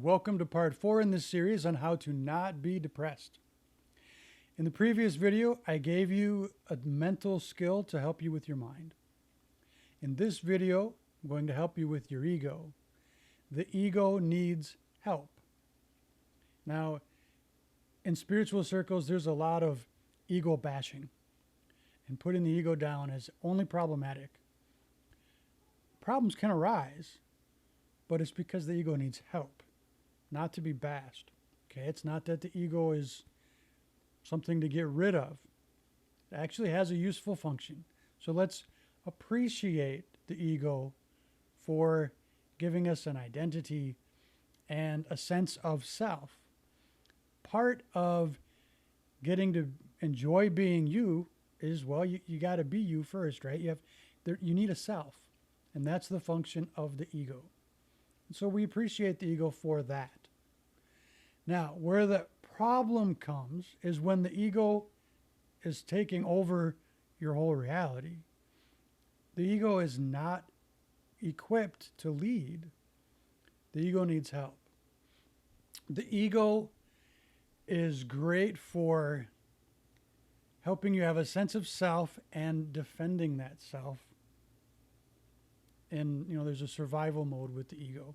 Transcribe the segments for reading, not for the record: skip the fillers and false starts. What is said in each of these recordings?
Welcome to part 4 in this series on how to not be depressed. In the previous video, I gave you a mental skill to help you with your mind. In this video, I'm going to help you with your ego. The ego needs help. Now, in spiritual circles, there's a lot of ego bashing, and putting the ego down is only problematic. Problems can arise, but it's because the ego needs help, not to be bashed. Okay, it's not that the ego is something to get rid of. It actually has a useful function. So let's appreciate the ego for giving us an identity and a sense of self. Part of getting to enjoy being you is, well, you got to be you first, right? You need a self, and that's the function of the ego. So we appreciate the ego for that. Now, where the problem comes is when the ego is taking over your whole reality. The ego is not equipped to lead. The ego needs help. The ego is great for helping you have a sense of self and defending that self. And, there's a survival mode with the ego.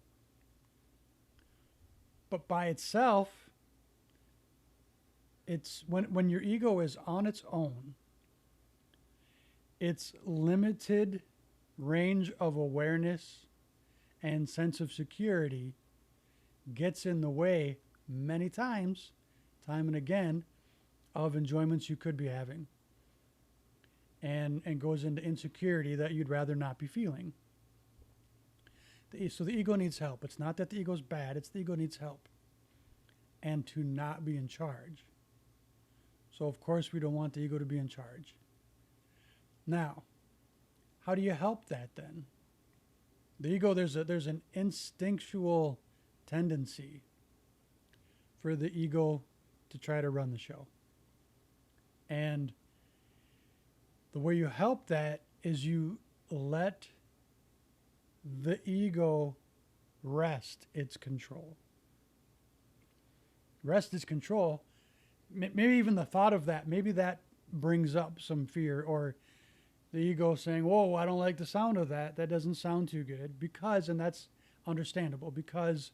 But by itself, it's when your ego is on its own, its limited range of awareness and sense of security gets in the way many times, time and again, of enjoyments you could be having, and goes into insecurity that you'd rather not be feeling. So the ego needs help. It's not that the ego's bad, it's the ego needs help and to not be in charge. So of course we don't want the ego to be in charge. Now, how do you help that then? The ego, there's an instinctual tendency for the ego to try to run the show. And the way you help that is you let the ego rest its control. Rest its control. Maybe even the thought of that, maybe that brings up some fear, or the ego saying, whoa, I don't like the sound of that. That doesn't sound too good. And that's understandable, because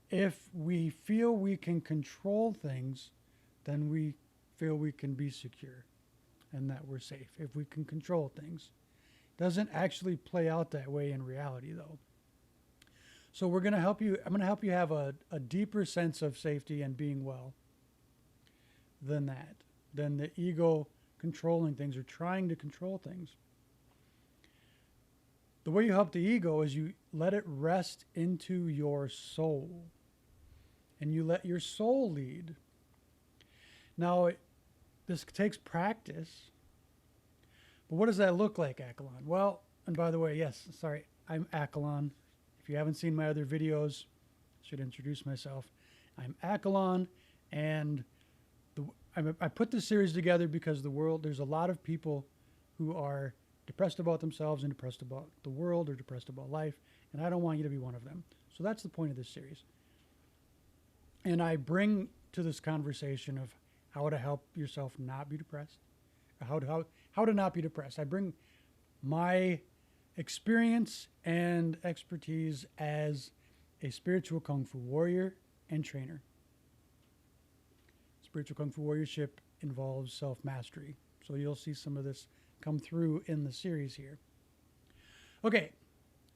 if we feel we can control things, then we feel we can be secure and that we're safe if we can control things. Doesn't actually play out that way in reality, though. So I'm going to help you have a deeper sense of safety and being well than the ego controlling things or trying to control things. The way you help the ego is you let it rest into your soul, and you let your soul lead. Now, this takes practice. But what does that look like, Accolon? Well, and by the way, yes, sorry, I'm Accolon. If you haven't seen my other videos, I should introduce myself. I'm Accolon, and I put this series together because there's a lot of people who are depressed about themselves and depressed about the world or depressed about life, and I don't want you to be one of them. So that's the point of this series. And I bring to this conversation of how to help yourself not be depressed, how to not be depressed. I bring my experience and expertise as a spiritual Kung Fu warrior and trainer. Spiritual Kung Fu warriorship involves self-mastery. So you'll see some of this come through in the series here. Okay,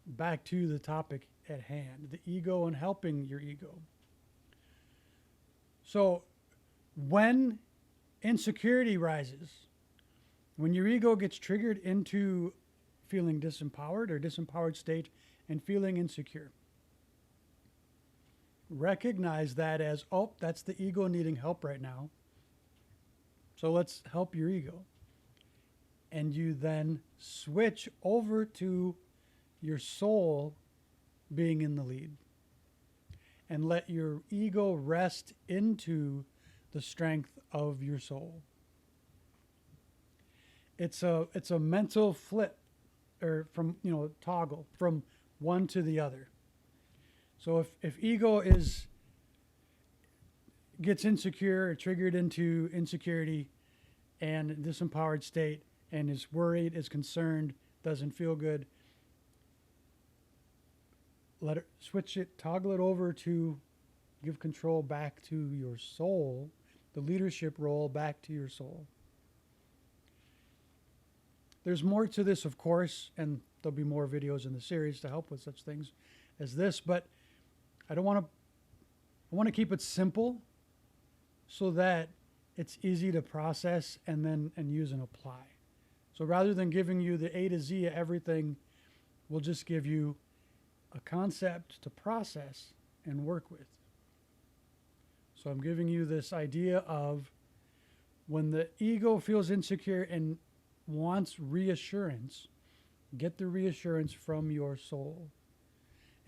back to the topic at hand, the ego and helping your ego. So when insecurity rises, when your ego gets triggered into feeling disempowered or disempowered state and feeling insecure, recognize that as, oh, that's the ego needing help right now. So let's help your ego. And you then switch over to your soul being in the lead. And let your ego rest into the strength of your soul. It's a mental flip, or from toggle from one to the other. So if ego gets insecure or triggered into insecurity and disempowered state and is worried, is concerned, doesn't feel good, let it switch it, toggle it over to give control back to your soul, the leadership role back to your soul. There's more to this, of course, and there'll be more videos in the series to help with such things as this, but I want to keep it simple so that it's easy to process and use and apply. So rather than giving you the A to Z of everything, we'll just give you a concept to process and work with. So I'm giving you this idea of when the ego feels insecure and wants reassurance, get the reassurance from your soul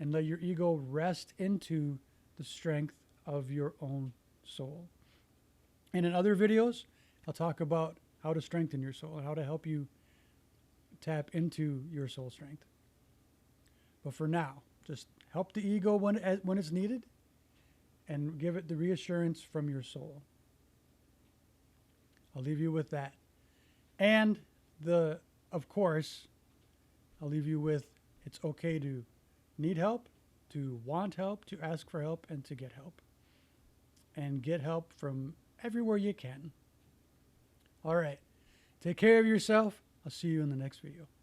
and let your ego rest into the strength of your own soul. And in other videos, I'll talk about how to strengthen your soul and how to help you tap into your soul strength. But for now, just help the ego when it's needed and give it the reassurance from your soul. I'll leave you with that. And of course, I'll leave you with it's okay to need help, to want help, to ask for help, and to get help. And get help from everywhere you can. All right. Take care of yourself. I'll see you in the next video.